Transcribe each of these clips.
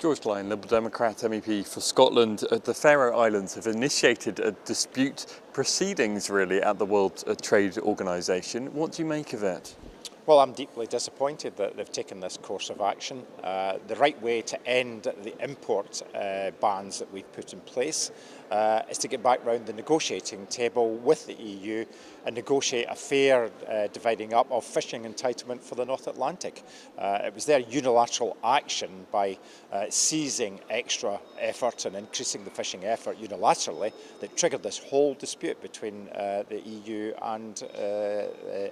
George Lyon, Liberal Democrat MEP for Scotland. The Faroe Islands have initiated a dispute proceedings really at the World Trade Organization. What do you make of it? Well, I'm deeply disappointed that they've taken this course of action. The right way to end the import bans that we've put in place is to get back round the negotiating table with the EU and negotiate a fair dividing up of fishing entitlement for the North Atlantic. It was their unilateral action by seizing extra effort and increasing the fishing effort unilaterally that triggered this whole dispute between the EU and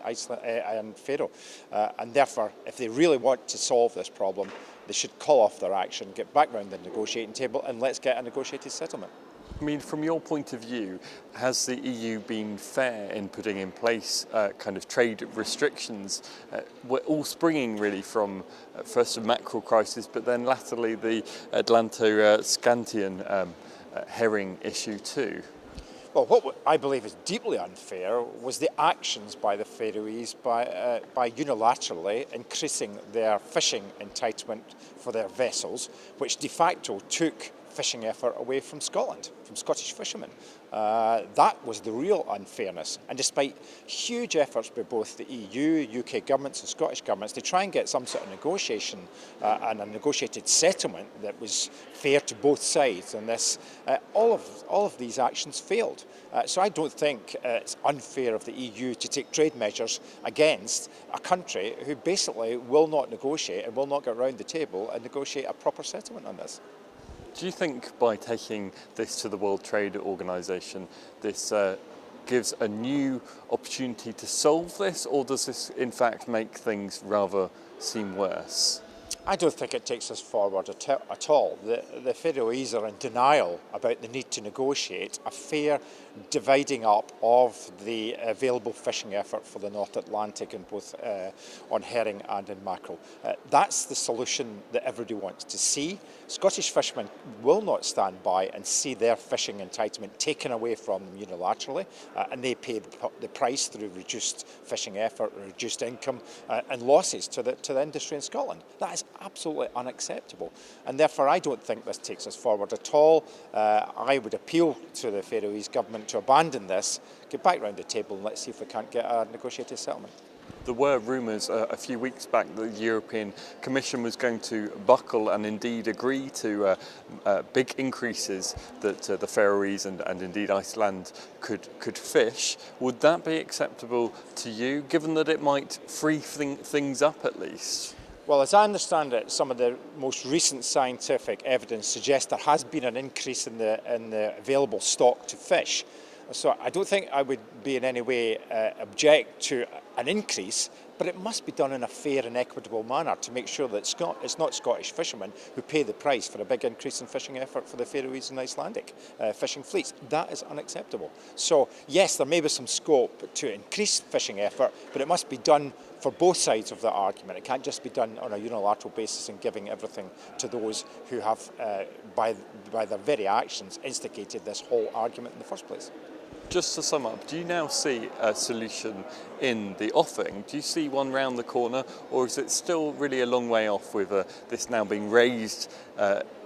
Iceland and Faroe. And therefore, if they really want to solve this problem, they should call off their action, get back round the negotiating table, and let's get a negotiated settlement. I mean, from your point of view, has the EU been fair in putting in place kind of trade restrictions, all springing really from first the mackerel crisis, but then latterly the Atlanto-Scantian herring issue too? Well, what I believe is deeply unfair was the actions by the Faroese by unilaterally increasing their fishing entitlement for their vessels, which de facto took fishing effort away from Scotland, from Scottish fishermen. That was the real unfairness. And despite huge efforts by both the EU, UK governments and Scottish governments to try and get some sort of negotiation and a negotiated settlement that was fair to both sides on this, all of these actions failed. So I don't think it's unfair of the EU to take trade measures against a country who basically will not negotiate and will not get round the table and negotiate a proper settlement on this. Do you think by taking this to the World Trade Organization, this gives a new opportunity to solve this, or does this in fact make things rather seem worse? I don't think it takes us forward at all. The Faroese are in denial about the need to negotiate a fair dividing up of the available fishing effort for the North Atlantic in both on herring and in mackerel. That's the solution that everybody wants to see. Scottish fishermen will not stand by and see their fishing entitlement taken away from them unilaterally, and they pay the price through reduced fishing effort, reduced income and losses to the industry in Scotland. That is absolutely unacceptable, and therefore I don't think this takes us forward at all. I would appeal to the Faroese government to abandon this, get back round the table and let's see if we can't get a negotiated settlement. There were rumours a few weeks back that the European Commission was going to buckle and indeed agree to big increases that the Faroese and indeed Iceland could fish. Would that be acceptable to you, given that it might free things up at least? Well, as I understand it, some of the most recent scientific evidence suggests there has been an increase in the available stock to fish. So I don't think I would be in any way object to an increase, but it must be done in a fair and equitable manner to make sure that it's not Scottish fishermen who pay the price for a big increase in fishing effort for the Faroese and Icelandic fishing fleets. That is unacceptable. So yes, there may be some scope to increase fishing effort, but it must be done for both sides of the argument. It can't just be done on a unilateral basis and giving everything to those who have, by their very actions, instigated this whole argument in the first place. Just to sum up, do you now see a solution in the offing? Do you see one round the corner, or is it still really a long way off with this now being raised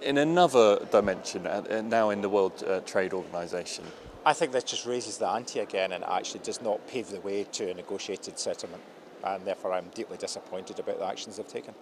in another dimension, now in the World Trade Organization? I think this just raises the ante again and actually does not pave the way to a negotiated settlement, and therefore I'm deeply disappointed about the actions they've taken.